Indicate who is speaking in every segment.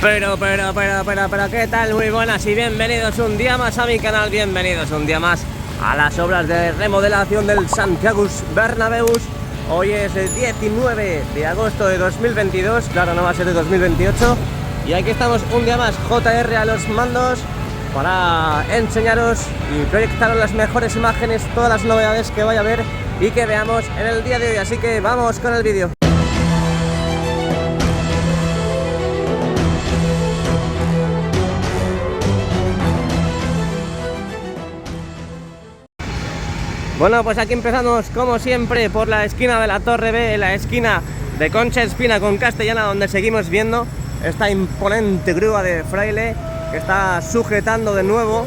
Speaker 1: Pero, ¿qué tal? Muy buenas y bienvenidos un día más a mi canal, bienvenidos un día más a las obras de remodelación del Santiago Bernabéu. Hoy es el 19 de agosto de 2022, claro, no va a ser de 2028. Y aquí estamos un día más, JR a los mandos, para enseñaros y proyectaros las mejores imágenes, todas las novedades que vaya a haber y que veamos en el día de hoy. Así que vamos con el vídeo. Bueno, pues aquí empezamos como siempre por la esquina de la Torre B, la esquina de Concha Espina con Castellana, donde seguimos viendo esta imponente grúa de Fraile que está sujetando de nuevo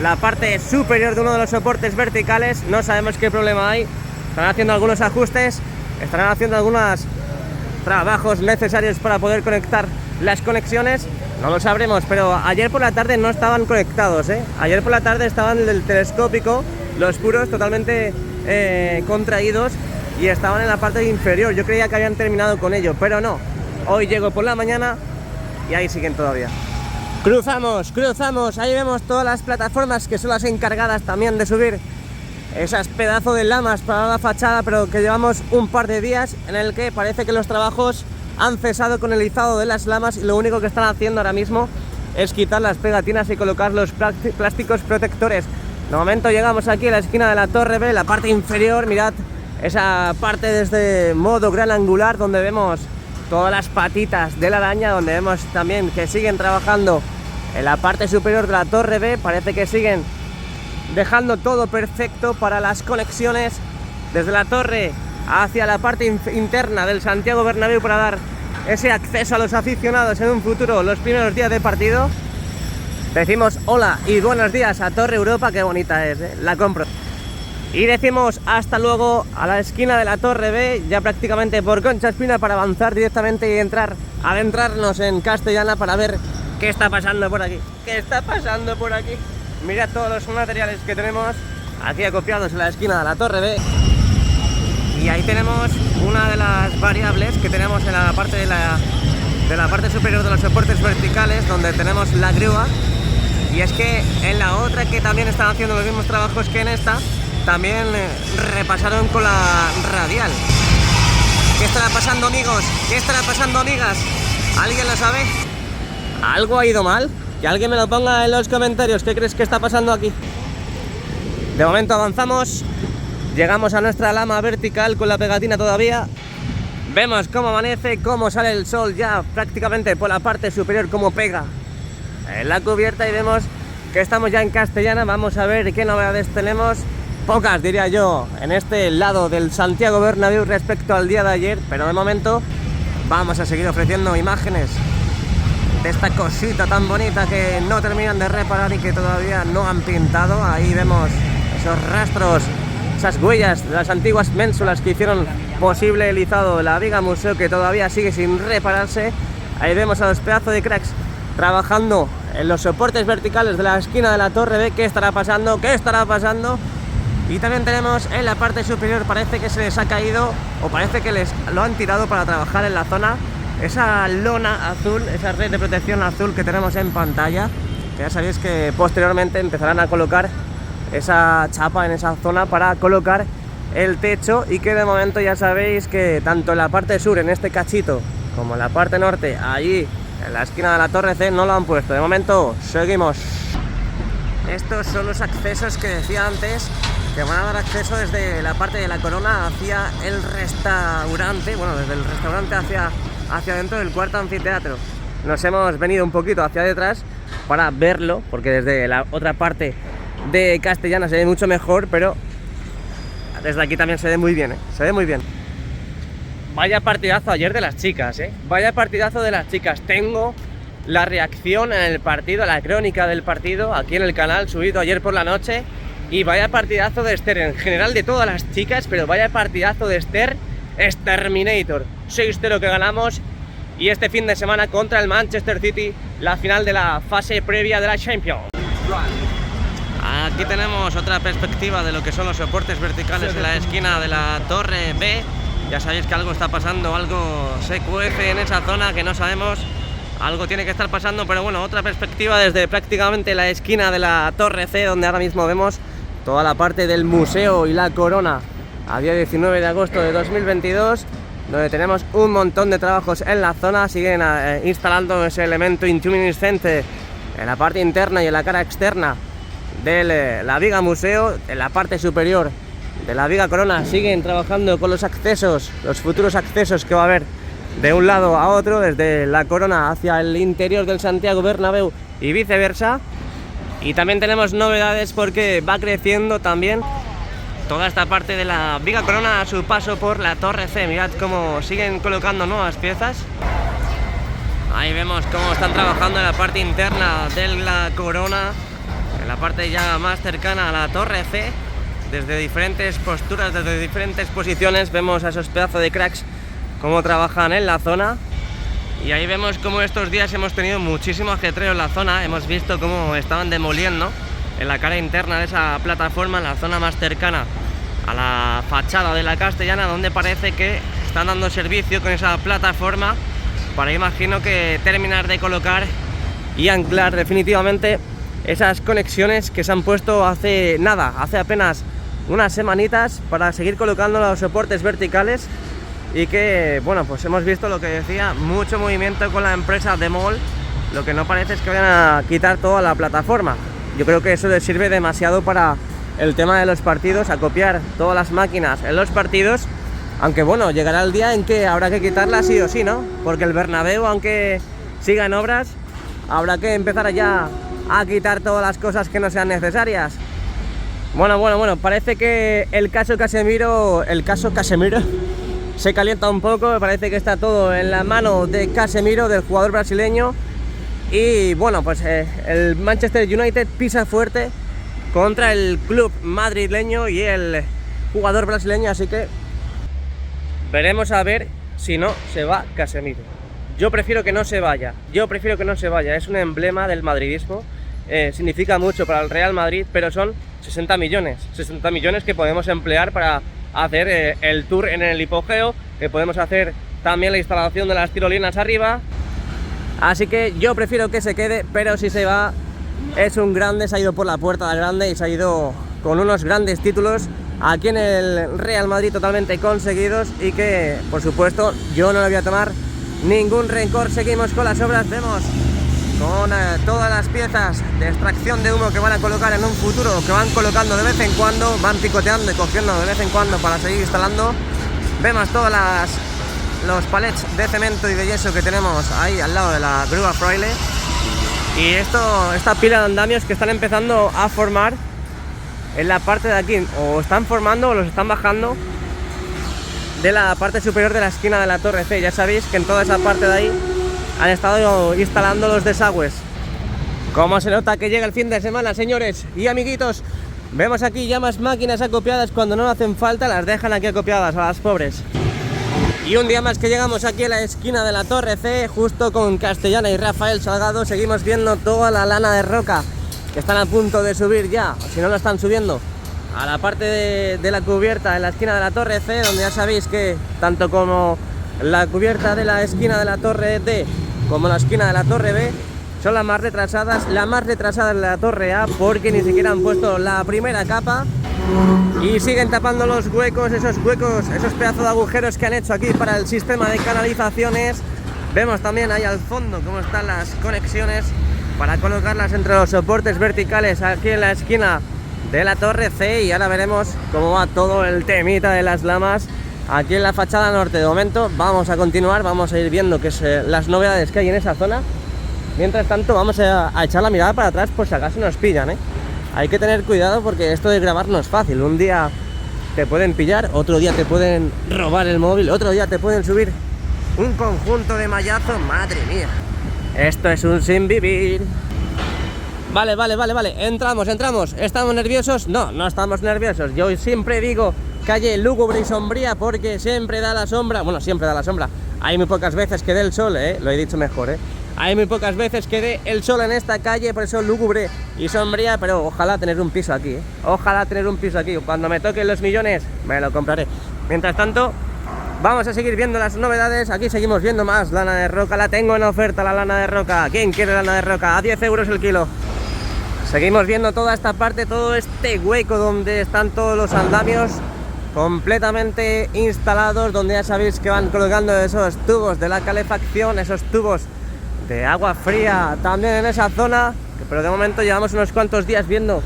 Speaker 1: la parte superior de uno de los soportes verticales. No sabemos qué problema hay, están haciendo algunos ajustes, estarán haciendo algunos trabajos necesarios para poder conectar las conexiones. No lo sabremos, pero ayer por la tarde no estaban conectados, ¿eh? Ayer por la tarde estaban del telescópico, los puros totalmente contraídos y estaban en la parte inferior. Yo creía que habían terminado con ello, pero no. Hoy llego por la mañana y ahí siguen todavía. Cruzamos, ahí vemos todas las plataformas que son las encargadas también de subir esas pedazos de lamas para la fachada, pero que llevamos un par de días en el que parece que los trabajos han cesado con el izado de las lamas y lo único que están haciendo ahora mismo es quitar las pegatinas y colocar los plásticos protectores. De momento llegamos aquí a la esquina de la Torre B, la parte inferior, mirad esa parte desde modo gran angular donde vemos todas las patitas de la araña, donde vemos también que siguen trabajando en la parte superior de la Torre B. Parece que siguen dejando todo perfecto para las conexiones desde la torre hacia la parte interna del Santiago Bernabéu para dar ese acceso a los aficionados en un futuro, los primeros días de partido. Decimos hola y buenos días a Torre Europa, qué bonita es, ¿eh? La compro. Y decimos hasta luego a la esquina de la Torre B, ya prácticamente por Concha Espina, para avanzar directamente y adentrarnos en Castellana para ver qué está pasando por aquí. ¿Qué está pasando por aquí? Mirad todos los materiales que tenemos aquí acopiados en la esquina de la Torre B. Y ahí tenemos una de las variables que tenemos en la parte de la parte superior de los soportes verticales, donde tenemos la grúa. Y es que en la otra, que también están haciendo los mismos trabajos que en esta, también repasaron con la radial. ¿Qué estará pasando, amigos? ¿Qué estará pasando, amigas? ¿Alguien lo sabe? ¿Algo ha ido mal? Que alguien me lo ponga en los comentarios. ¿Qué crees que está pasando aquí? De momento avanzamos. Llegamos a nuestra lama vertical con la pegatina todavía. Vemos cómo amanece, cómo sale el sol ya prácticamente por la parte superior, cómo pega en la cubierta, y vemos que estamos ya en Castellana. Vamos a ver qué novedades tenemos. Pocas, diría yo, en este lado del Santiago Bernabéu respecto al día de ayer, pero de momento vamos a seguir ofreciendo imágenes de esta cosita tan bonita que no terminan de reparar y que todavía no han pintado. Ahí vemos esos rastros, esas huellas de las antiguas ménsulas que hicieron posible el izado de la viga museo, que todavía sigue sin repararse. Ahí vemos a los pedazos de cracks trabajando en los soportes verticales de la esquina de la Torre B. ¿Qué estará pasando? ¿Qué estará pasando? Y también tenemos en la parte superior, parece que se les ha caído o parece que les lo han tirado para trabajar en la zona, esa lona azul, esa red de protección azul que tenemos en pantalla, que ya sabéis que posteriormente empezarán a colocar esa chapa en esa zona para colocar el techo, y que de momento ya sabéis que tanto en la parte sur, en este cachito, como en la parte norte, allí en la esquina de la Torre C, no lo han puesto. De momento seguimos. Estos son los accesos que decía antes, que van a dar acceso desde la parte de la Corona hacia el restaurante, bueno, desde el restaurante hacia dentro del cuarto anfiteatro. Nos hemos venido un poquito hacia detrás para verlo, porque desde la otra parte de Castellana se ve mucho mejor, pero desde aquí también se ve muy bien, ¿eh? Se ve muy bien. Vaya partidazo ayer de las chicas, ¿eh? Vaya partidazo de las chicas. Tengo la reacción en el partido, la crónica del partido, aquí en el canal, subido ayer por la noche. Y vaya partidazo de Esther, en general de todas las chicas, pero vaya partidazo de Esther, Exterminator. 6-0 que ganamos, y este fin de semana contra el Manchester City, la final de la fase previa de la Champions. Aquí tenemos otra perspectiva de lo que son los soportes verticales en la esquina de la Torre B. Ya sabéis que algo está pasando, algo se cuece en esa zona que no sabemos algo tiene que estar pasando, pero bueno, otra perspectiva desde prácticamente la esquina de la Torre C, donde ahora mismo vemos toda la parte del museo y la corona, a día 19 de agosto de 2022, donde tenemos un montón de trabajos en la zona. Siguen instalando ese elemento intuminiscente en la parte interna y en la cara externa de la viga museo. En la parte superior de la viga corona siguen trabajando con los accesos, los futuros accesos que va a haber de un lado a otro, desde la corona hacia el interior del Santiago Bernabéu y viceversa. Y también tenemos novedades porque va creciendo también toda esta parte de la viga corona a su paso por la Torre C. Mirad cómo siguen colocando nuevas piezas. Ahí vemos cómo están trabajando en la parte interna de la corona, en la parte ya más cercana a la Torre C. Desde diferentes posturas, desde diferentes posiciones, vemos a esos pedazos de cracks cómo trabajan en la zona. Y ahí vemos cómo estos días hemos tenido muchísimo ajetreo en la zona. Hemos visto cómo estaban demoliendo en la cara interna de esa plataforma, en la zona más cercana a la fachada de la Castellana, donde parece que están dando servicio con esa plataforma para, imagino, que terminar de colocar y anclar definitivamente esas conexiones que se han puesto hace nada, hace apenas unas semanitas, para seguir colocando los soportes verticales. Y que, bueno, pues hemos visto lo que decía, mucho movimiento con la empresa Demol. Lo que no parece es que vayan a quitar toda la plataforma. Yo creo que eso les sirve demasiado para el tema de los partidos, a copiar todas las máquinas en los partidos. Aunque bueno, llegará el día en que habrá que quitarla sí o sí, ¿no? Porque el Bernabéu, aunque siga en obras, habrá que empezar ya a quitar todas las cosas que no sean necesarias. Bueno, parece que el caso Casemiro se calienta un poco. Me parece que está todo en la mano de Casemiro, del jugador brasileño. Y bueno, pues el Manchester United pisa fuerte contra el club madrileño y el jugador brasileño, así que veremos a ver si no se va Casemiro. Yo prefiero que no se vaya, es un emblema del madridismo, significa mucho para el Real Madrid, pero son 60 millones que podemos emplear para hacer el tour en el hipogeo, que podemos hacer también la instalación de las tirolinas arriba. Así que yo prefiero que se quede, pero si se va es un grande, se ha ido por la puerta de grande y se ha ido con unos grandes títulos aquí en el Real Madrid, totalmente conseguidos, y que por supuesto yo no le voy a tomar ningún rencor. Seguimos con las obras, vemos con todas las piezas de extracción de humo que van a colocar en un futuro, que van colocando de vez en cuando, van picoteando y cogiendo de vez en cuando para seguir instalando. Vemos todas los palets de cemento y de yeso que tenemos ahí al lado de la grúa Fraile, y esta pila de andamios que están empezando a formar en la parte de aquí, o están formando o los están bajando de la parte superior de la esquina de la Torre C. Ya sabéis que en toda esa parte de ahí han estado instalando los desagües. Como se nota que llega el fin de semana, señores y amiguitos. Vemos aquí ya más máquinas acopiadas, cuando no hacen falta las dejan aquí acopiadas a las pobres. Y un día más que llegamos aquí a la esquina de la Torre C, justo con Castellana y Rafael Salgado, seguimos viendo toda la lana de roca que están a punto de subir ya, o si no lo están subiendo, a la parte de la cubierta en la esquina de la Torre C, donde ya sabéis que tanto como la cubierta de la esquina de la Torre D como la esquina de la Torre B son las más retrasadas. La más retrasada es la Torre A, porque ni siquiera han puesto la primera capa y siguen tapando los huecos, esos pedazos de agujeros que han hecho aquí para el sistema de canalizaciones. Vemos también ahí al fondo cómo están las conexiones para colocarlas entre los soportes verticales aquí en la esquina de la Torre C. Y ahora veremos cómo va todo el temita de las lamas aquí en la fachada norte. De momento vamos a continuar, vamos a ir viendo qué es las novedades que hay en esa zona. Mientras tanto vamos a echar la mirada para atrás por si acaso nos pillan, ¿eh? Hay que tener cuidado porque esto de grabar no es fácil. Un día te pueden pillar, otro día te pueden robar el móvil, otro día te pueden subir un conjunto de mallazo. Madre mía, esto es un sin vivir. Vale, entramos. ¿Estamos nerviosos? No estamos nerviosos. Yo siempre digo calle lúgubre y sombría porque siempre da la sombra. Bueno, siempre da la sombra. Hay muy pocas veces que dé el sol, lo he dicho mejor, Hay muy pocas veces que dé el sol en esta calle, por eso lúgubre y sombría, pero ojalá tener un piso aquí, Ojalá tener un piso aquí. Cuando me toquen los millones, me lo compraré. Mientras tanto, Vamos a seguir viendo las novedades. Aquí seguimos viendo más lana de roca. La tengo en oferta, la lana de roca. ¿Quién quiere lana de roca? A 10 euros el kilo. Seguimos viendo toda esta parte, todo este hueco donde están todos los andamios completamente instalados, donde ya sabéis que van colocando esos tubos de la calefacción, esos tubos de agua fría también en esa zona, pero de momento llevamos unos cuantos días viendo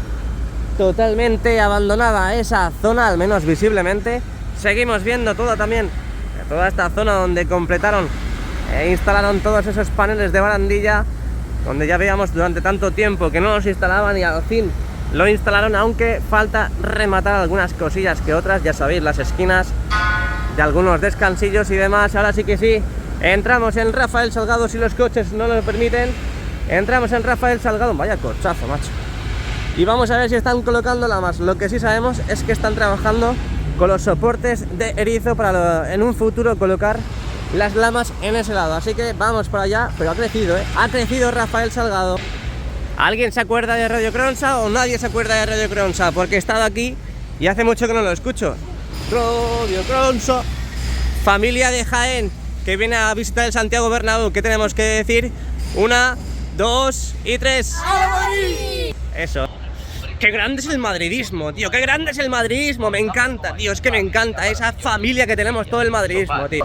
Speaker 1: totalmente abandonada esa zona, al menos visiblemente. Seguimos viendo toda esta zona donde completaron e instalaron todos esos paneles de barandilla, donde ya veíamos durante tanto tiempo que no los instalaban y al fin lo instalaron, aunque falta rematar algunas cosillas que otras, ya sabéis, las esquinas de algunos descansillos y demás. Ahora sí que sí, entramos en Rafael Salgado, si los coches no lo permiten. Entramos en Rafael Salgado, vaya cochazo, macho. Y vamos a ver si están colocando lamas. Lo que sí sabemos es que están trabajando con los soportes de erizo para en un futuro colocar las lamas en ese lado. Así que vamos para allá, pero ha crecido, ha crecido Rafael Salgado. ¿Alguien se acuerda de Radio Cronsa o nadie se acuerda de Radio Cronsa? Porque he estado aquí y hace mucho que no lo escucho. Radio Cronsa, familia de Jaén que viene a visitar el Santiago Bernabéu. ¿Qué tenemos que decir? 1, 2 y 3. Eso. ¡Qué grande es el madridismo, tío! ¡Qué grande es el madridismo! Me encanta, tío, es que me encanta esa familia que tenemos, todo el madridismo, tío.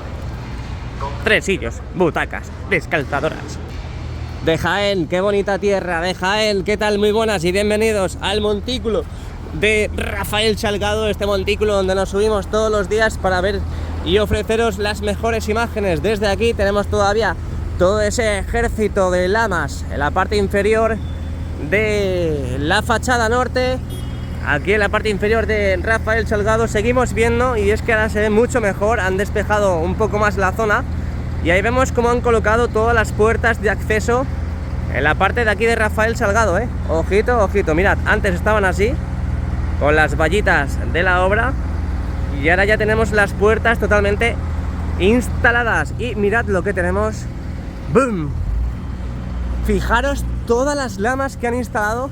Speaker 1: 3 sillos, butacas, descalzadoras. De Jaén, qué bonita tierra, de Jaén, ¿qué tal? Muy buenas y bienvenidos al montículo de Rafael Salgado, este montículo donde nos subimos todos los días para ver y ofreceros las mejores imágenes. Desde aquí tenemos todavía todo ese ejército de lamas en la parte inferior de la fachada norte. Aquí en la parte inferior de Rafael Salgado seguimos viendo, y es que ahora se ve mucho mejor, han despejado un poco más la zona y ahí vemos cómo han colocado todas las puertas de acceso en la parte de aquí de Rafael Salgado, Ojito, ojito, mirad, antes estaban así con las vallitas de la obra y ahora ya tenemos las puertas totalmente instaladas y mirad lo que tenemos. ¡Boom! Fijaros todas las lamas que han instalado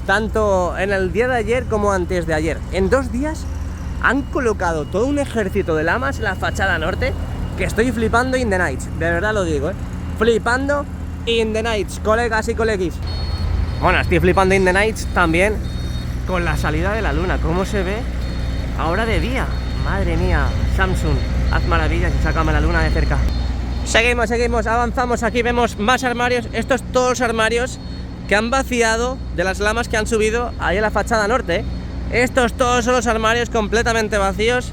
Speaker 1: tanto en el día de ayer como antes de ayer. En 2 días han colocado todo un ejército de lamas en la fachada norte que estoy flipando in the nights, de verdad lo digo, flipando in the nights, colegas y coleguis. Bueno, estoy flipando in the nights también con la salida de la luna, cómo se ve ahora de día. Madre mía, Samsung, haz maravillas y sácame la luna de cerca. Seguimos, avanzamos. Aquí vemos más armarios. Estos todos armarios que han vaciado de las lamas que han subido ahí en la fachada norte. Estos todos son los armarios completamente vacíos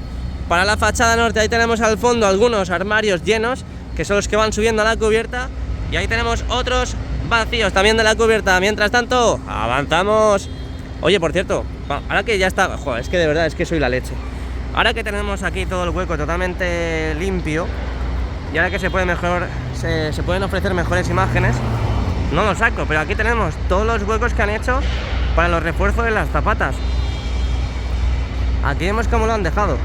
Speaker 1: para la fachada norte. Ahí tenemos al fondo algunos armarios llenos, que son los que van subiendo a la cubierta, y ahí tenemos otros vacíos también de la cubierta. Mientras tanto, avanzamos. Oye, por cierto, ahora que ya está... Joder, es que de verdad es que soy la leche. Ahora que tenemos aquí todo el hueco totalmente limpio, y ahora que se pueden ofrecer mejores imágenes, no lo saco, pero aquí tenemos todos los huecos que han hecho para los refuerzos de las zapatas. Aquí vemos cómo lo han dejado,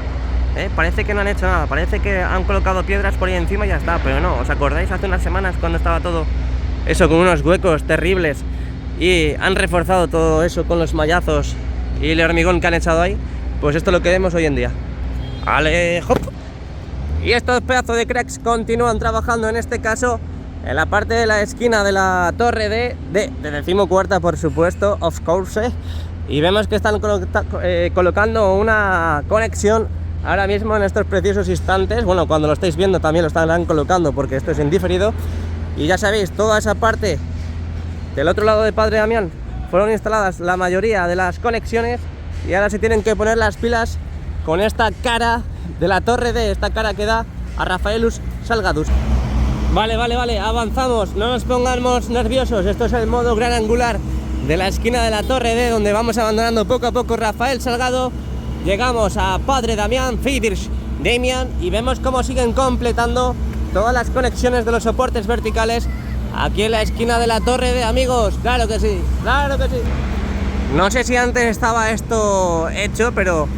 Speaker 1: parece que no han hecho nada, parece que han colocado piedras por ahí encima y ya está, pero no. ¿Os acordáis hace unas semanas cuando estaba todo eso con unos huecos terribles y han reforzado todo eso con los mallazos y el hormigón que han echado ahí? Pues esto es lo que vemos hoy en día. ¡Ale, hop! Y estos pedazos de cracks continúan trabajando, en este caso en la parte de la esquina de la torre de 14ª, por supuesto, of course, y vemos que están colocando una conexión ahora mismo en estos preciosos instantes. Bueno, cuando lo estáis viendo también lo estarán colocando porque esto es en diferido. Y ya sabéis, toda esa parte del otro lado de Padre Damián fueron instaladas la mayoría de las conexiones y ahora se tienen que poner las pilas con esta cara de la torre D, esta cara que da a Rafaelus Salgadus. Vale, avanzamos, no nos pongamos nerviosos. Esto es el modo gran angular de la esquina de la torre D, donde vamos abandonando poco a poco Rafael Salgado. Llegamos a Padre Damián, Friedrich Damián, y vemos cómo siguen completando todas las conexiones de los soportes verticales aquí en la esquina de la torre D, amigos. Claro que sí, claro que sí. No sé si antes estaba esto hecho, pero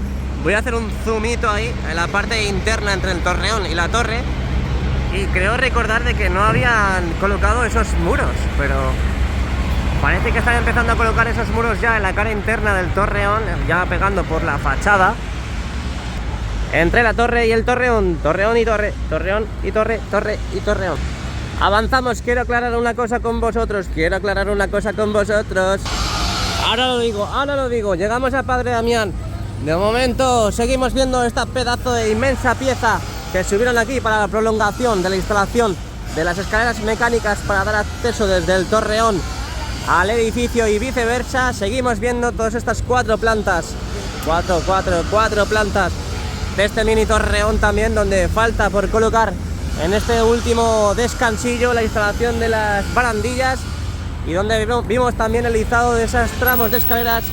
Speaker 1: voy a hacer un zoomito ahí en la parte interna entre el torreón y la torre, y creo recordar de que no habían colocado esos muros, pero parece que están empezando a colocar esos muros ya en la cara interna del torreón, ya pegando por la fachada. entre la torre y el torreón. Torreón y torre, torreón y torre, torre y torreón. Avanzamos, quiero aclarar una cosa con vosotros. Ahora lo digo, llegamos a Padre Damián. De momento seguimos viendo esta pedazo de inmensa pieza que subieron aquí para la prolongación de la instalación de las escaleras mecánicas para dar acceso desde el torreón al edificio y viceversa. Seguimos viendo todas estas 4 plantas, 4 plantas de este mini torreón también, donde falta por colocar en este último descansillo la instalación de las barandillas, y donde vimos también el izado de esos tramos de escaleras,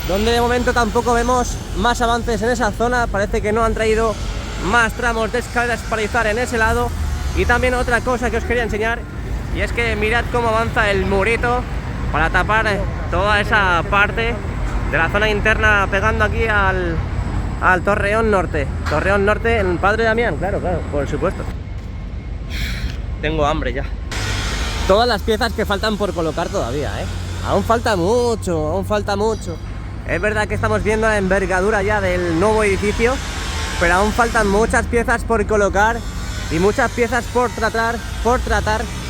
Speaker 1: donde de momento tampoco vemos más avances en esa zona. Parece que no han traído más tramos de escaleras para izar en ese lado. Y también otra cosa que os quería enseñar, y es que mirad cómo avanza el murito para tapar toda esa parte de la zona interna, pegando aquí al Torreón Norte. Torreón Norte en Padre Damián, claro, por supuesto. Tengo hambre ya. Todas las piezas que faltan por colocar todavía, aún falta mucho. Es verdad que estamos viendo la envergadura ya del nuevo edificio, pero aún faltan muchas piezas por colocar y muchas piezas por tratar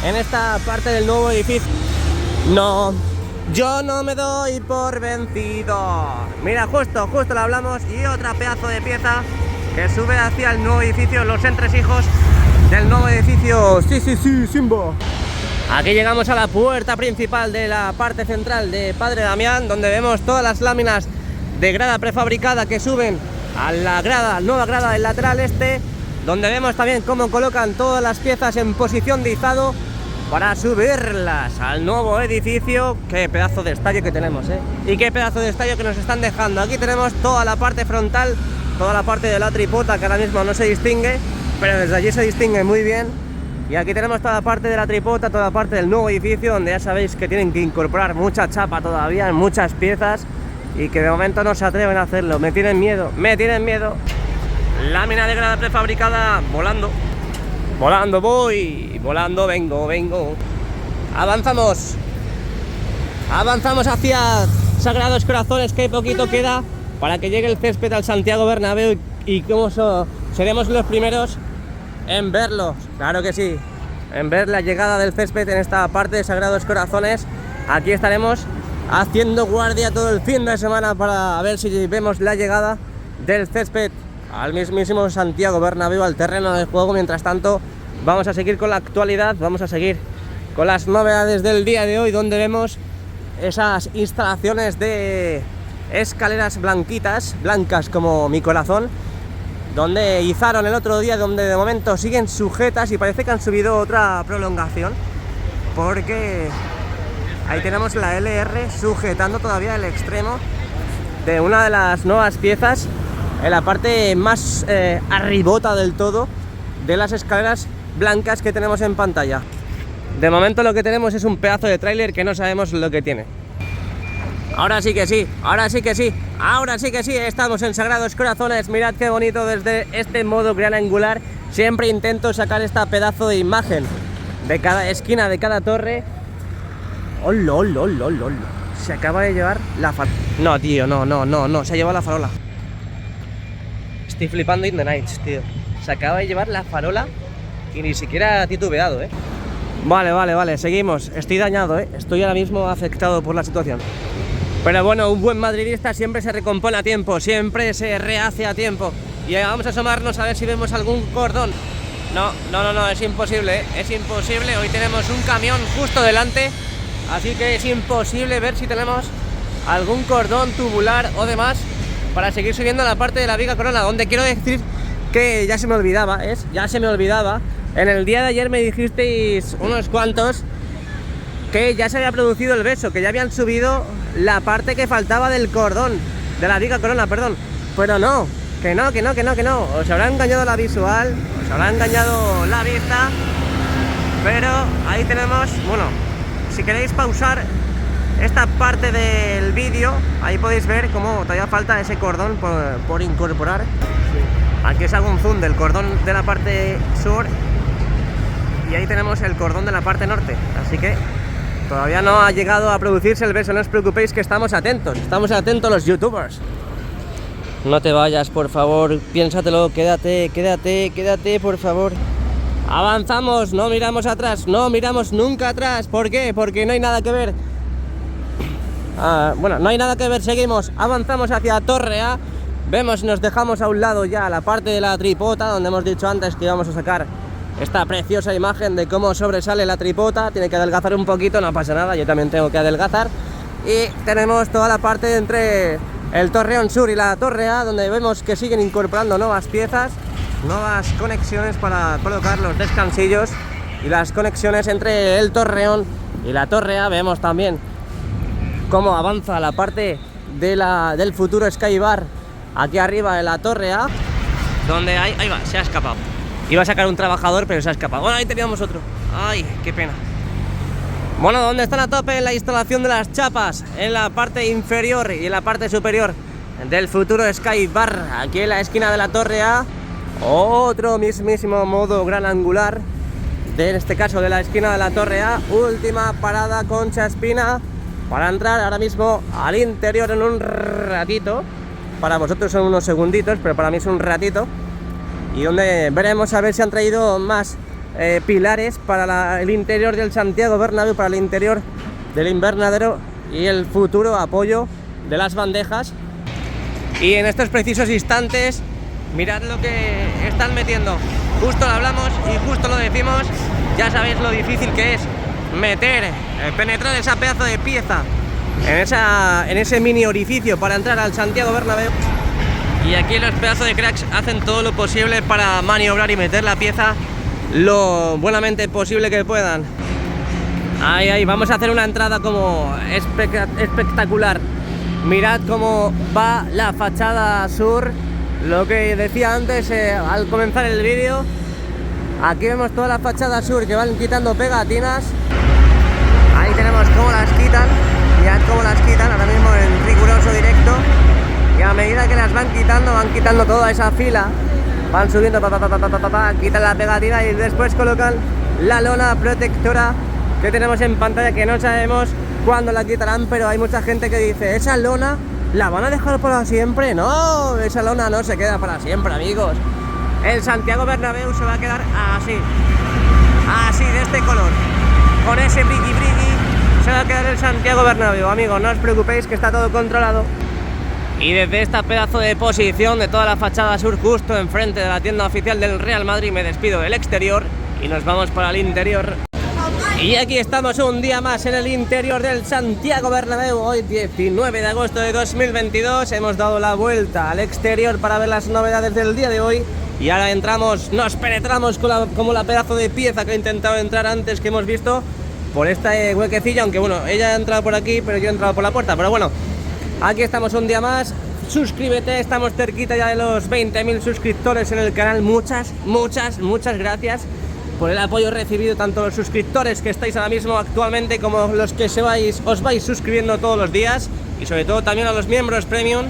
Speaker 1: en esta parte del nuevo edificio. No, yo no me doy por vencido. Mira, justo lo hablamos, y otra pedazo de pieza que sube hacia el nuevo edificio, los entresijos del nuevo edificio. Sí, Simbo. Aquí llegamos a la puerta principal de la parte central de Padre Damián, donde vemos todas las láminas de grada prefabricada que suben a la nueva grada del lateral este, donde vemos también cómo colocan todas las piezas en posición de izado para subirlas al nuevo edificio. Qué pedazo de estadio que tenemos, y qué pedazo de estadio que nos están dejando. Aquí tenemos toda la parte frontal, toda la parte de la tripota, que ahora mismo no se distingue, pero desde allí se distingue muy bien. Y aquí tenemos toda la parte de la tripota, toda la parte del nuevo edificio, donde ya sabéis que tienen que incorporar mucha chapa todavía en muchas piezas, y que de momento no se atreven a hacerlo. Me tienen miedo. Lámina de grada prefabricada, volando voy, volando vengo. Avanzamos hacia Sagrados Corazones, que poquito queda para que llegue el césped al Santiago Bernabéu, y como seremos los primeros en verlo, claro que sí, en ver la llegada del césped en esta parte de Sagrados Corazones. Aquí estaremos haciendo guardia todo el fin de semana para ver si vemos la llegada del césped al mismísimo Santiago Bernabéu, al terreno de juego. Mientras tanto, vamos a seguir con la actualidad, vamos a seguir con las novedades del día de hoy, donde vemos esas instalaciones de escaleras blancas como mi corazón, donde izaron el otro día, donde de momento siguen sujetas, y parece que han subido otra prolongación, porque ahí tenemos la LR sujetando todavía el extremo de una de las nuevas piezas en la parte más arribota del todo de las escaleras blancas que tenemos en pantalla. De momento lo que tenemos es un pedazo de tráiler que no sabemos lo que tiene. Ahora sí que sí, estamos en Sagrados Corazones. Mirad qué bonito desde este modo gran angular. Siempre intento sacar esta pedazo de imagen de cada esquina, de cada torre. ¡Hola! Se acaba de llevar la farola. No, tío, no, se ha llevado la farola. Estoy flipando in the nights, tío. Se acaba de llevar la farola y ni siquiera ha titubeado, Vale, seguimos. Estoy dañado, Estoy ahora mismo afectado por la situación. Pero bueno, un buen madridista siempre se recompone a tiempo, siempre se rehace a tiempo. Y vamos a asomarnos a ver si vemos algún cordón. No, es imposible, es imposible. Hoy tenemos un camión justo delante, así que es imposible ver si tenemos algún cordón tubular o demás para seguir subiendo a la parte de la viga corona, donde quiero decir que ya se me olvidaba, En el día de ayer me dijisteis unos cuantos que ya se había producido el beso, que ya habían subido la parte que faltaba del cordón, de la viga corona, perdón. Pero no, que no. Os habrá engañado la visual, os habrá engañado la vista, pero ahí tenemos, bueno, si queréis pausar esta parte del vídeo, ahí podéis ver cómo todavía falta ese cordón por incorporar. Aquí os hago un zoom del cordón de la parte sur, y ahí tenemos el cordón de la parte norte, así que todavía no ha llegado a producirse el beso. No os preocupéis, que estamos atentos los youtubers. No te vayas, por favor, piénsatelo, quédate, por favor. Avanzamos, no miramos atrás, no miramos nunca atrás. ¿Por qué? Porque no hay nada que ver. Bueno, no hay nada que ver, seguimos, avanzamos hacia Torre A. Vemos, nos dejamos a un lado ya la parte de la tripota, donde hemos dicho antes que íbamos a sacar esta preciosa imagen de cómo sobresale la tripota. Tiene que adelgazar un poquito, no pasa nada, yo también tengo que adelgazar. Y tenemos toda la parte entre el Torreón Sur y la Torre A, donde vemos que siguen incorporando nuevas piezas, nuevas conexiones para colocar los descansillos y las conexiones entre el Torreón y la Torre A. Vemos también cómo avanza la parte de del futuro Sky Bar aquí arriba en la Torre A, donde ahí va, se ha escapado. Iba a sacar un trabajador, pero se ha escapado. Bueno, ahí teníamos otro. Ay, qué pena. Bueno, donde están a tope en la instalación de las chapas, en la parte inferior y en la parte superior del futuro Sky Bar, aquí en la esquina de la Torre A. Otro mismísimo modo gran angular, en este caso de la esquina de la Torre A. Última parada Concha Espina para entrar ahora mismo al interior en un ratito. Para vosotros son unos segunditos, pero para mí es un ratito. Y donde veremos a ver si han traído más pilares para el interior del Santiago Bernabéu, para el interior del invernadero y el futuro apoyo de las bandejas. Y en estos precisos instantes, mirad lo que están metiendo. Justo lo hablamos y justo lo decimos. Ya sabéis lo difícil que es meter, penetrar esa pedazo de pieza en ese mini orificio para entrar al Santiago Bernabéu. Y aquí los pedazos de cracks hacen todo lo posible para maniobrar y meter la pieza lo buenamente posible que puedan. Ahí, vamos a hacer una entrada como espectacular. Mirad cómo va la fachada sur. Lo que decía antes al comenzar el vídeo. Aquí vemos toda la fachada sur que van quitando pegatinas. Ahí tenemos cómo las quitan. Mirad cómo las quitan ahora mismo en riguroso directo. Y a medida que las van quitando toda esa fila. Van subiendo, quitan la pegatina y después colocan la lona protectora que tenemos en pantalla, que no sabemos cuándo la quitarán, pero hay mucha gente que dice, ¿esa lona la van a dejar para siempre? No, esa lona no se queda para siempre, amigos. El Santiago Bernabéu se va a quedar así, de este color, con ese brilli se va a quedar el Santiago Bernabéu, amigos, no os preocupéis que está todo controlado. Y desde esta pedazo de posición de toda la fachada sur, justo enfrente de la tienda oficial del Real Madrid, me despido del exterior y nos vamos para el interior. Y aquí estamos un día más en el interior del Santiago Bernabéu. Hoy 19 de agosto de 2022, hemos dado la vuelta al exterior para ver las novedades del día de hoy. Y ahora entramos, nos penetramos como la pedazo de pieza que ha intentado entrar antes, que hemos visto por este huequecillo, aunque bueno, ella ha entrado por aquí, pero yo he entrado por la puerta, pero bueno. Aquí estamos un día más, suscríbete, estamos cerquita ya de los 20.000 suscriptores en el canal. Muchas gracias por el apoyo recibido, tanto los suscriptores que estáis ahora mismo actualmente como los que os vais suscribiendo todos los días, y sobre todo también a los miembros premium.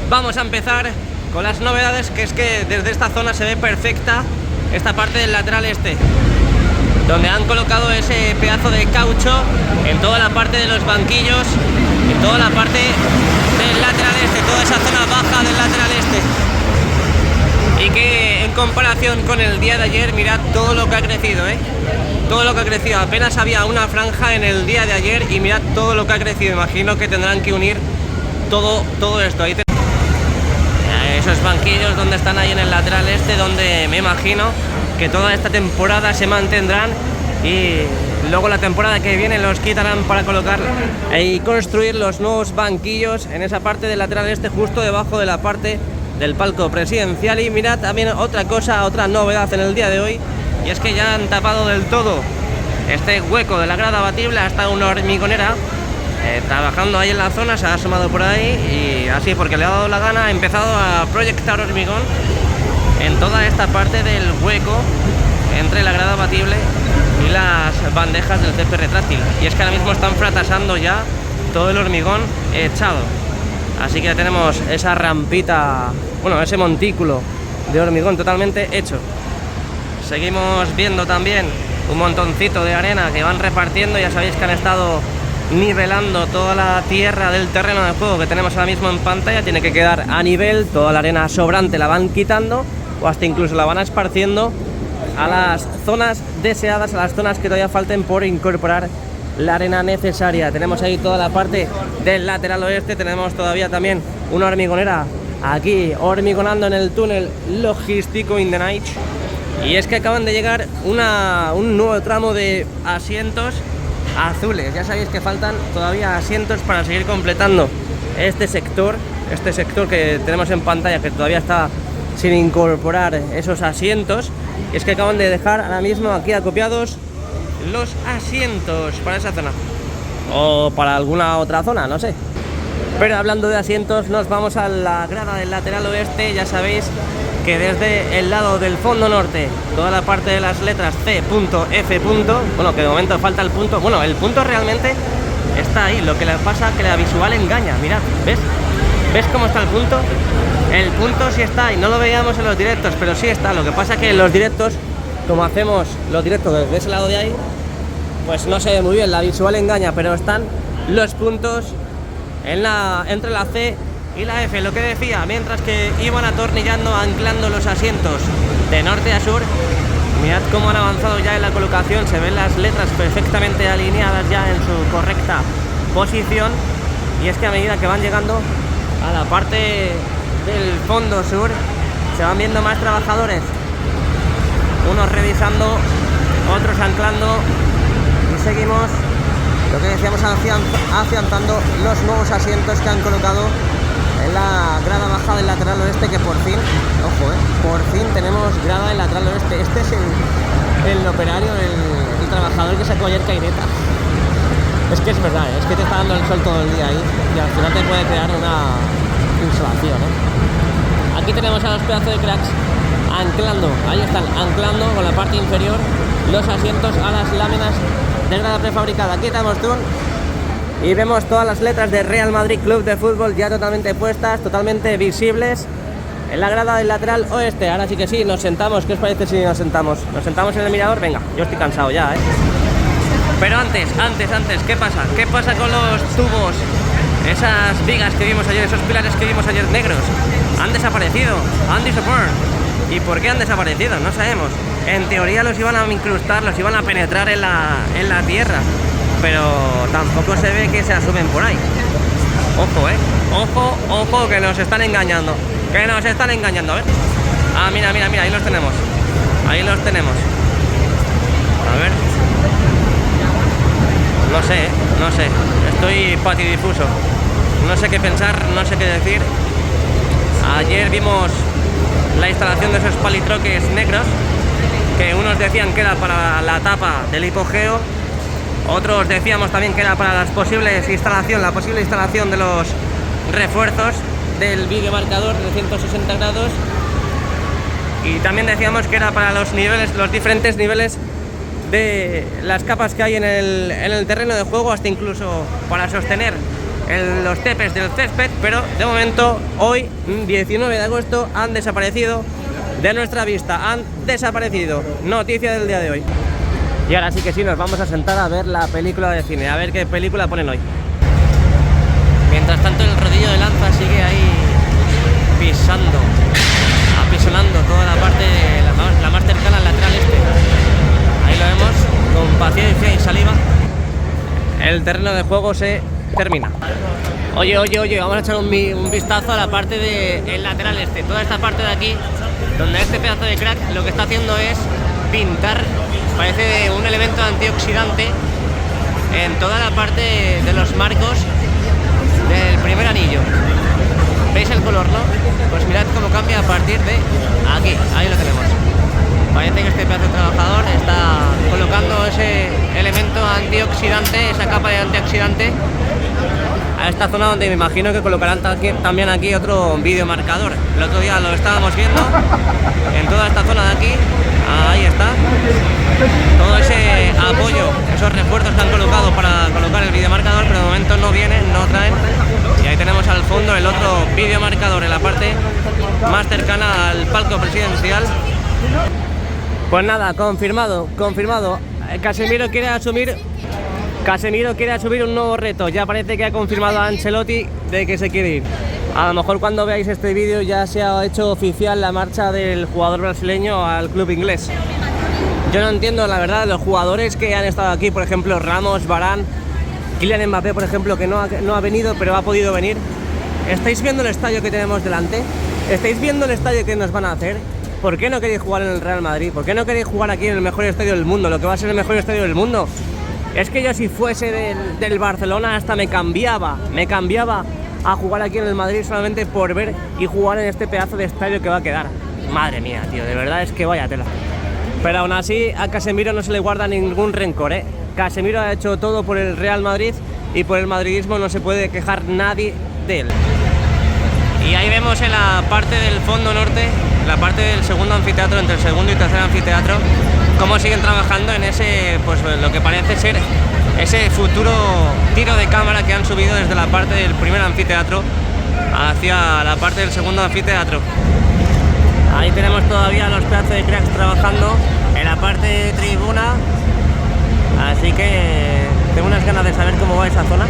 Speaker 1: Vamos a empezar con las novedades, que es que desde esta zona se ve perfecta esta parte del lateral este, donde han colocado ese pedazo de caucho en toda la parte de los banquillos, en toda la parte del lateral este, toda esa zona baja del lateral este. Y que en comparación con el día de ayer, mirad todo lo que ha crecido, todo lo que ha crecido. Apenas había una franja en el día de ayer y mirad todo lo que ha crecido. Imagino que tendrán que unir todo esto. Ahí esos banquillos donde están ahí en el lateral este, donde me imagino que toda esta temporada se mantendrán, y luego la temporada que viene los quitarán para colocar y construir los nuevos banquillos en esa parte del lateral este, justo debajo de la parte del palco presidencial. Y mirad también otra cosa, otra novedad en el día de hoy, y es que ya han tapado del todo este hueco de la grada abatible. Hasta una hormigonera trabajando ahí en la zona, se ha asomado por ahí y así, porque le ha dado la gana, ha empezado a proyectar hormigón en toda esta parte del hueco entre la grada abatible y las bandejas del césped retráctil. Y es que ahora mismo están fracasando ya todo el hormigón echado, así que ya tenemos esa rampita, bueno, ese montículo de hormigón totalmente hecho. Seguimos viendo también un montoncito de arena que van repartiendo. Ya sabéis que han estado nivelando toda la tierra del terreno de juego que tenemos ahora mismo en pantalla. Tiene que quedar a nivel, toda la arena sobrante la van quitando o hasta incluso la van esparciendo a las zonas deseadas, a las zonas que todavía falten por incorporar la arena necesaria. Tenemos ahí toda la parte del lateral oeste, tenemos todavía también una hormigonera aquí hormigonando en el túnel logístico in the night. Y es que acaban de llegar un nuevo tramo de asientos azules. Ya sabéis que faltan todavía asientos para seguir completando este sector que tenemos en pantalla, que todavía está sin incorporar esos asientos. Y es que acaban de dejar ahora mismo aquí acopiados los asientos para esa zona o para alguna otra zona, no sé. Pero hablando de asientos, nos vamos a la grada del lateral oeste. Ya sabéis que desde el lado del fondo norte, toda la parte de las letras C.F. Bueno, que de momento falta el punto. Bueno, el punto realmente está ahí. Lo que le pasa es que la visual engaña. Mirad, ¿ves? ¿Ves cómo está el punto? El punto sí está y no lo veíamos en los directos, pero sí está. Lo que pasa es que en los directos, como hacemos los directos desde ese lado de ahí, pues no se ve muy bien, la visual engaña, pero están los puntos entre la C y la F. Lo que decía, mientras que iban atornillando, anclando los asientos de norte a sur, mirad cómo han avanzado ya en la colocación. Se ven las letras perfectamente alineadas ya en su correcta posición. Y es que a medida que van llegando a la parte del fondo sur, se van viendo más trabajadores, unos revisando, otros anclando, y seguimos lo que decíamos, afianzando los nuevos asientos que han colocado en la grada baja del lateral oeste, que por fin, ojo, por fin tenemos grada del lateral oeste. Este es el operario, el trabajador que sacó ayer Caireta. Es que es verdad, es que te está dando el sol todo el día ahí y al final te puede crear una insolación, ¿eh? Aquí tenemos a los pedazos de cracks anclando, ahí están, anclando con la parte inferior los asientos a las láminas de grada prefabricada. Aquí estamos tú y vemos todas las letras de Real Madrid Club de Fútbol ya totalmente puestas, totalmente visibles en la grada del lateral oeste. Ahora sí que sí, nos sentamos. ¿Qué os parece si nos sentamos? ¿Nos sentamos en el mirador? Venga, yo estoy cansado ya, ¿eh? Pero antes, ¿qué pasa? ¿Qué pasa con los tubos? Esas vigas que vimos ayer, esos pilares que vimos ayer negros, han desaparecido, han disappeared. ¿Y por qué han desaparecido? No sabemos. En teoría los iban a incrustar, los iban a penetrar en la tierra, pero tampoco se ve que se asumen por ahí. Ojo, ojo, que nos están engañando. Que nos están engañando, a ver. Ah, mira, ahí los tenemos. Ahí los tenemos. A ver. No sé. Estoy patidifuso. No sé qué pensar, no sé qué decir. Ayer vimos la instalación de esos palitroques negros, que unos decían que era para la tapa del hipogeo, otros decíamos también que era para la posible instalación de los refuerzos del videomarcador de 160 grados, y también decíamos que era para los diferentes niveles de las capas que hay en el terreno de juego, hasta incluso para sostener los tepes del césped. Pero de momento, hoy 19 de agosto, han desaparecido de nuestra vista, han desaparecido. Noticia del día de hoy. Y ahora sí que sí, nos vamos a sentar a ver la película de cine, a ver qué película ponen hoy. Mientras tanto, el rodillo de lanza sigue ahí apisonando toda la parte, la más cercana al lateral este. Ahí lo vemos, con paciencia y saliva. El terreno de juego se termina. Oye, vamos a echar un vistazo a la parte del lateral este. Toda esta parte de aquí, donde este pedazo de crack lo que está haciendo es pintar, parece un elemento antioxidante en toda la parte de los marcos del primer anillo. ¿Veis el color, no? Pues mirad cómo cambia a partir de aquí. Ahí lo tenemos. Parece que este pedazo de trabajador está colocando ese elemento antioxidante, esa capa de antioxidante, a esta zona donde me imagino que colocarán también aquí otro videomarcador. El otro día lo estábamos viendo en toda esta zona de aquí. Ahí está todo ese apoyo, esos refuerzos que han colocado para colocar el videomarcador, pero de momento no vienen, no traen. Y ahí tenemos al fondo el otro videomarcador en la parte más cercana al palco presidencial. Pues nada, confirmado. Casemiro quiere asumir Casemiro quiere subir un nuevo reto, ya parece que ha confirmado a Ancelotti de que se quiere ir. A lo mejor cuando veáis este vídeo ya se ha hecho oficial la marcha del jugador brasileño al club inglés. Yo no entiendo, la verdad, los jugadores que han estado aquí, por ejemplo, Ramos, Varane, Kylian Mbappé, por ejemplo, que no ha venido, pero ha podido venir. ¿Estáis viendo el estadio que tenemos delante? ¿Estáis viendo el estadio que nos van a hacer? ¿Por qué no queréis jugar en el Real Madrid? ¿Por qué no queréis jugar aquí en el mejor estadio del mundo? Lo que va a ser el mejor estadio del mundo. Es que yo si fuese del Barcelona hasta me cambiaba a jugar aquí en el Madrid solamente por ver y jugar en este pedazo de estadio que va a quedar. Madre mía, tío, de verdad es que vaya tela. Pero aún así a Casemiro no se le guarda ningún rencor, ¿eh? Casemiro ha hecho todo por el Real Madrid y por el madridismo no se puede quejar nadie de él. Y ahí vemos en la parte del fondo norte, la parte del segundo anfiteatro, entre el segundo y tercer anfiteatro, cómo siguen trabajando en ese, pues lo que parece ser ese futuro tiro de cámara que han subido desde la parte del primer anfiteatro hacia la parte del segundo anfiteatro. Ahí tenemos todavía los pedazos de cracks trabajando en la parte de tribuna, así que tengo unas ganas de saber cómo va esa zona.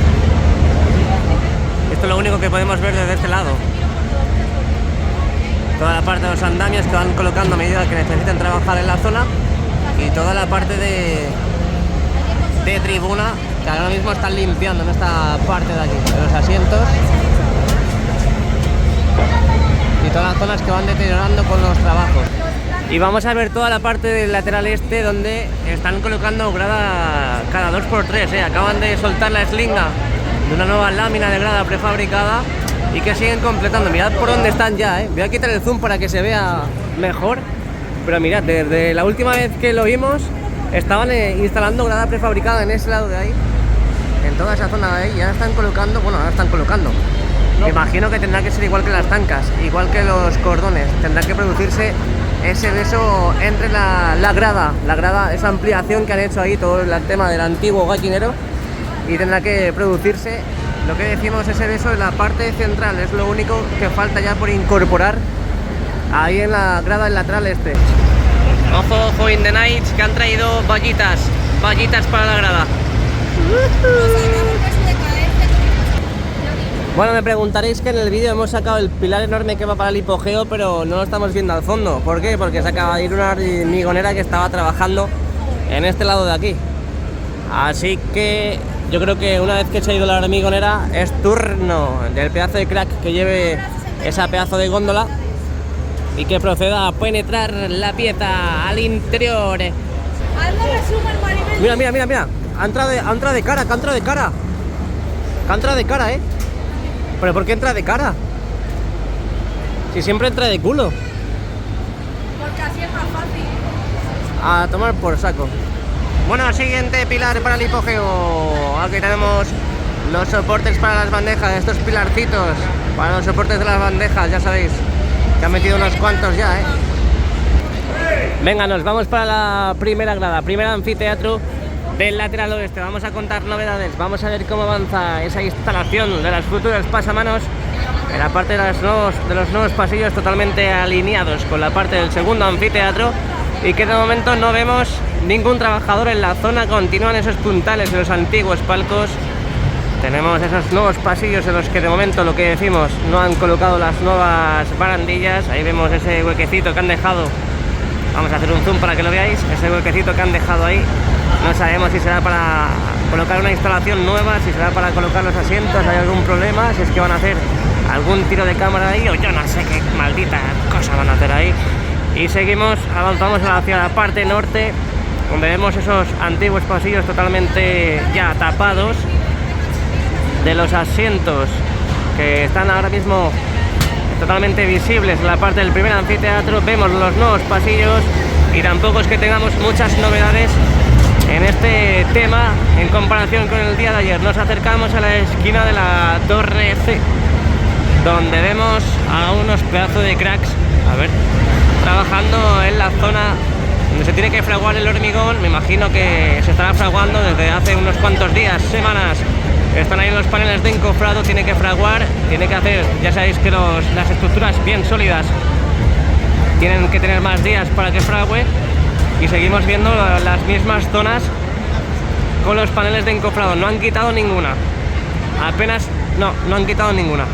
Speaker 1: Esto es lo único que podemos ver desde este lado. Toda la parte de los andamios que van colocando a medida que necesiten trabajar en la zona y toda la parte de tribuna que ahora mismo están limpiando en esta parte de aquí, de los asientos y todas las zonas que van deteriorando con los trabajos. Y vamos a ver toda la parte del lateral este donde están colocando grada cada 2×3, acaban de soltar la eslinga de una nueva lámina de grada prefabricada y que siguen completando. Mirad por dónde están ya, voy a quitar el zoom para que se vea mejor, pero mirad, desde la última vez que lo vimos estaban instalando grada prefabricada en ese lado de ahí, en toda esa zona de ahí, y ahora están colocando, me imagino que tendrá que ser igual que las tancas, igual que los cordones, tendrá que producirse ese beso entre la grada, esa ampliación que han hecho ahí, todo el tema del antiguo gallinero, y tendrá que producirse lo que decimos, ese beso en la parte central, es lo único que falta ya por incorporar ahí en la grada del lateral este. Ojo, ojo, in the night, que han traído vallitas para la grada. Bueno, me preguntaréis que en el vídeo hemos sacado el pilar enorme que va para el hipogeo, pero no lo estamos viendo al fondo. ¿Por qué? Porque se acaba de ir una hormigonera que estaba trabajando en este lado de aquí. Así que yo creo que una vez que se ha ido la hormigonera es turno del pedazo de crack que lleve esa pedazo de góndola y que proceda a penetrar la pieza al interior. Mira. Ha entrado de cara. ¿Pero por qué entra de cara? Si siempre entra de culo.
Speaker 2: Porque así es más fácil.
Speaker 1: A tomar por saco. Bueno, siguiente pilar para el hipogeo. Aquí tenemos los soportes para las bandejas, estos pilarcitos para los soportes de las bandejas, ya sabéis que han metido unos cuantos ya, Venga, nos vamos para la primera grada, primer anfiteatro del lateral oeste. Vamos a contar novedades, vamos a ver cómo avanza esa instalación de las futuras pasamanos en la parte de los nuevos pasillos, totalmente alineados con la parte del segundo anfiteatro, y que de momento no vemos ningún trabajador en la zona. Continúan esos puntales de los antiguos palcos. Tenemos esos nuevos pasillos en los que de momento, lo que decimos, no han colocado las nuevas barandillas. Ahí vemos ese huequecito que han dejado. Vamos a hacer un zoom para que lo veáis. Ese huequecito que han dejado ahí. No sabemos si será para colocar una instalación nueva, si será para colocar los asientos, hay algún problema, si es que van a hacer algún tiro de cámara ahí, o yo no sé qué maldita cosa van a hacer ahí. Y seguimos, avanzamos hacia la parte norte, donde vemos esos antiguos pasillos totalmente ya tapados de los asientos que están ahora mismo totalmente visibles en la parte del primer anfiteatro. Vemos los nuevos pasillos y tampoco es que tengamos muchas novedades en este tema en comparación con el día de ayer. Nos acercamos a la esquina de la Torre C, donde vemos a unos pedazos de cracks, trabajando en la zona donde se tiene que fraguar el hormigón. Me imagino que se estará fraguando desde hace unos cuantos días, semanas. Están ahí los paneles de encofrado, tiene que fraguar, tiene que hacer, ya sabéis que las estructuras bien sólidas tienen que tener más días para que frague, y seguimos viendo las mismas zonas con los paneles de encofrado. No han quitado ninguna. Apenas, no han quitado ninguna.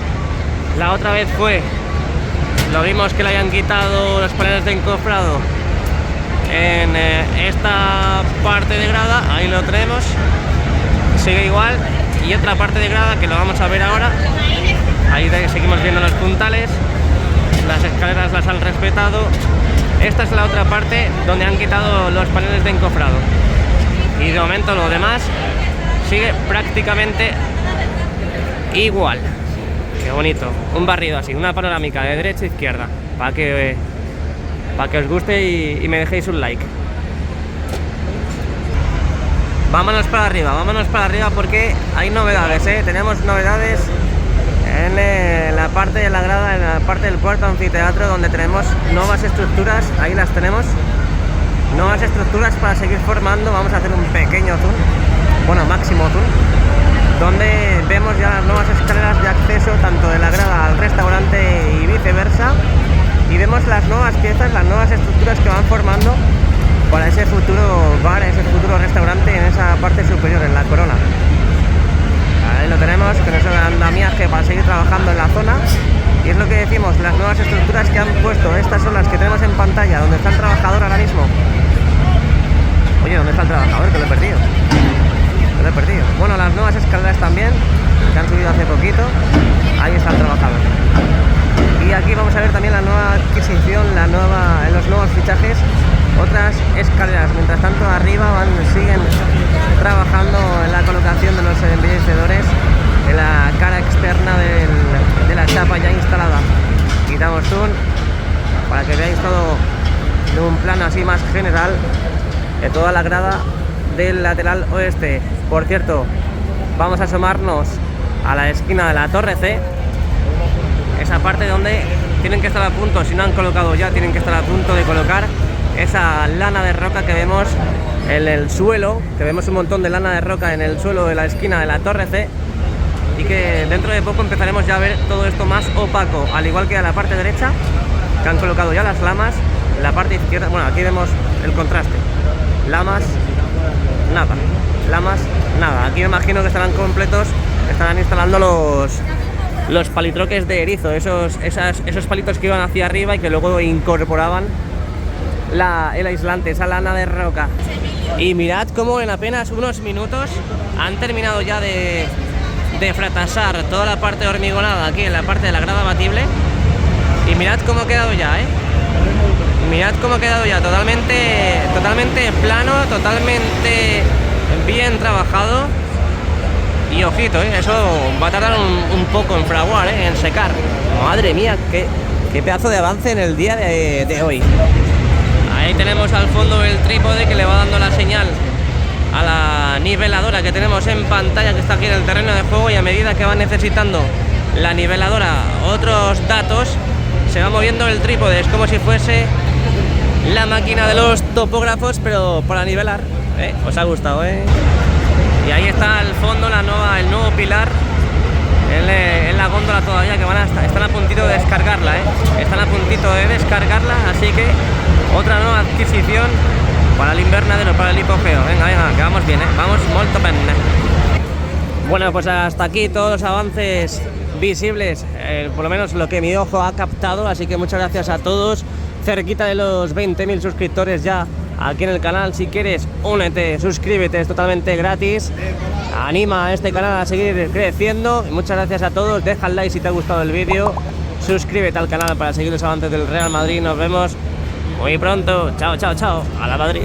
Speaker 1: La otra vez lo vimos que le habían quitado los paneles de encofrado en esta parte de grada. Ahí lo tenemos. Sigue igual. Y otra parte de grada que lo vamos a ver ahora. Ahí seguimos viendo los puntales. Las escaleras las han respetado. Esta es la otra parte donde han quitado los paneles de encofrado. Y de momento lo demás sigue prácticamente igual. Qué bonito. Un barrido así, una panorámica de derecha a izquierda. Para que os guste y me dejéis un like. Vámonos para arriba porque hay novedades, ¿eh? Tenemos novedades en la parte de la grada, en la parte del cuarto anfiteatro, donde tenemos nuevas estructuras. Ahí las tenemos. Nuevas estructuras para seguir formando. Vamos a hacer un pequeño zoom, bueno, máximo zoom, donde vemos ya las nuevas escaleras de acceso tanto de la grada al restaurante y viceversa, y vemos las nuevas piezas, las nuevas estructuras que van formando para ese futuro bar, ese futuro restaurante en esa parte superior, en la corona. Ahí lo tenemos, con ese andamiaje para seguir trabajando en la zona. Y es lo que decimos, las nuevas estructuras que han puesto. Estas son las que tenemos en pantalla, donde está el trabajador ahora mismo. Oye, ¿dónde está el trabajador? Que lo he perdido. Bueno, las nuevas escaleras también, que han subido hace poquito. Ahí está el trabajador. Y aquí vamos a ver también la nueva adquisición, los nuevos fichajes, otras escaleras. Mientras tanto, arriba siguen trabajando en la colocación de los embellecedores en la cara externa de la chapa ya instalada. Quitamos zoom para que veáis todo de un plano así más general de toda la grada del lateral oeste. Por cierto, vamos a asomarnos a la esquina de la Torre C, esa parte donde tienen que estar a punto, si no han colocado ya, tienen que estar a punto de colocar esa lana de roca que vemos en el suelo, que vemos un montón de lana de roca en el suelo de la esquina de la Torre C, y que dentro de poco empezaremos ya a ver todo esto más opaco, al igual que a la parte derecha, que han colocado ya las lamas. En la parte izquierda, bueno, aquí vemos el contraste, lamas, nada, aquí me imagino que estarán completos, estarán instalando los palitroques de erizo, esos palitos que iban hacia arriba y que luego incorporaban el aislante, esa lana de roca. Y mirad cómo en apenas unos minutos han terminado ya de fratasar toda la parte hormigonada aquí en la parte de la grada batible. Y mirad cómo ha quedado ya, mirad cómo ha quedado ya, totalmente plano, totalmente bien trabajado. Y ojito, eso va a tardar un poco en fraguar, en secar. Madre mía, qué pedazo de avance en el día de hoy. Ahí tenemos al fondo el trípode que le va dando la señal a la niveladora que tenemos en pantalla, que está aquí en el terreno de juego, y a medida que va necesitando la niveladora otros datos, se va moviendo el trípode. Es como si fuese la máquina de los topógrafos, pero para nivelar. Os ha gustado, Y ahí está al fondo el nuevo pilar en la góndola todavía, que están a puntito de descargarla, Están a puntito de descargarla, así que otra nueva adquisición para el invernadero, para el hipogeo. Venga, que vamos bien, vamos molto bene. Bueno, pues hasta aquí todos los avances visibles, por lo menos lo que mi ojo ha captado, así que muchas gracias a todos. Cerquita de los 20.000 suscriptores ya aquí en el canal. Si quieres, únete, suscríbete, es totalmente gratis. Anima a este canal a seguir creciendo. Y muchas gracias a todos, deja el like si te ha gustado el vídeo, suscríbete al canal para seguir los avances del Real Madrid. Nos vemos muy pronto. Chao, chao, chao. A la Madrid.